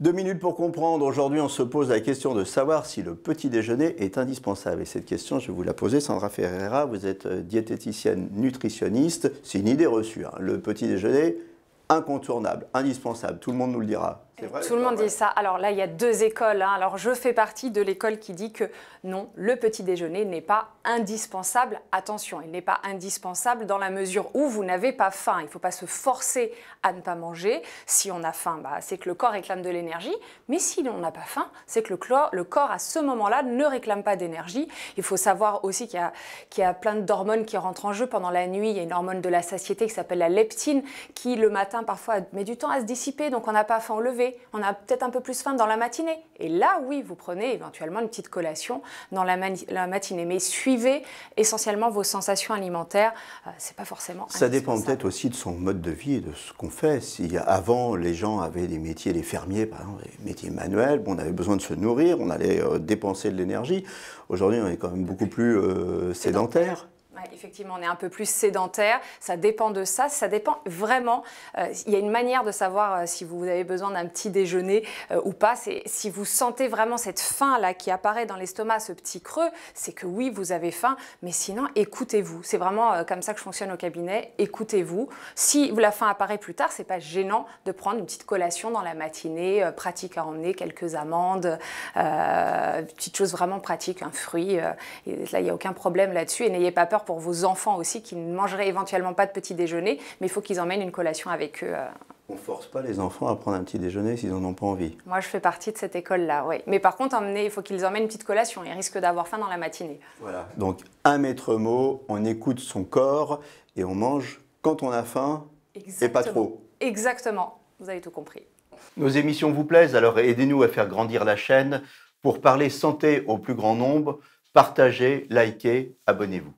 2 minutes pour comprendre. Aujourd'hui, on se pose la question de savoir si le petit déjeuner est indispensable. Et cette question, je vais vous la poser, Sandra Ferreira. Vous êtes diététicienne nutritionniste. C'est une idée reçue, hein. Le petit déjeuner, incontournable, indispensable. Tout le monde nous le dira. C'est vrai, tout le monde dit ça. Alors là, il y a deux écoles, hein. Alors je fais partie de l'école qui dit que non, le petit déjeuner n'est pas indispensable. Attention, il n'est pas indispensable dans la mesure où vous n'avez pas faim. Il ne faut pas se forcer à ne pas manger. Si on a faim, c'est que le corps réclame de l'énergie. Mais si on n'a pas faim, c'est que le corps à ce moment-là ne réclame pas d'énergie. Il faut savoir aussi qu'il y a plein d'hormones qui rentrent en jeu pendant la nuit. Il y a une hormone de la satiété qui s'appelle la leptine qui le matin parfois met du temps à se dissiper. Donc on n'a pas faim au lever. On a peut-être un peu plus faim dans la matinée. Et là, oui, vous prenez éventuellement une petite collation dans la matinée. Mais suivez essentiellement vos sensations alimentaires. C'est pas forcément Ça dépend peut-être aussi de son mode de vie et de ce qu'on fait. Si avant, les gens avaient des métiers, les fermiers, par exemple, des métiers manuels, on avait besoin de se nourrir, on allait dépenser de l'énergie. Aujourd'hui, on est quand même beaucoup plus sédentaire. Ouais, effectivement, on est un peu plus sédentaire, ça dépend de ça, ça dépend vraiment. Il y a une manière de savoir si vous avez besoin d'un petit déjeuner ou pas. C'est si vous sentez vraiment cette faim-là qui apparaît dans l'estomac, ce petit creux, c'est que oui, vous avez faim, mais sinon, écoutez-vous. C'est vraiment comme ça que je fonctionne au cabinet, écoutez-vous. Si la faim apparaît plus tard, c'est pas gênant de prendre une petite collation dans la matinée, pratique à emmener, quelques amandes, une petite chose vraiment pratique, un fruit. Et là, il n'y a aucun problème là-dessus et n'ayez pas peur pour vos enfants aussi qui ne mangeraient éventuellement pas de petit déjeuner, mais il faut qu'ils emmènent une collation avec eux. On ne force pas les enfants à prendre un petit déjeuner s'ils n'en ont pas envie. Moi, je fais partie de cette école-là, oui. Mais par contre, il faut qu'ils emmènent une petite collation. Ils risquent d'avoir faim dans la matinée. Voilà. Donc, un maître mot, on écoute son corps et on mange quand on a faim et pas trop. Exactement. Vous avez tout compris. Nos émissions vous plaisent, alors aidez-nous à faire grandir la chaîne. Pour parler santé au plus grand nombre, partagez, likez, abonnez-vous.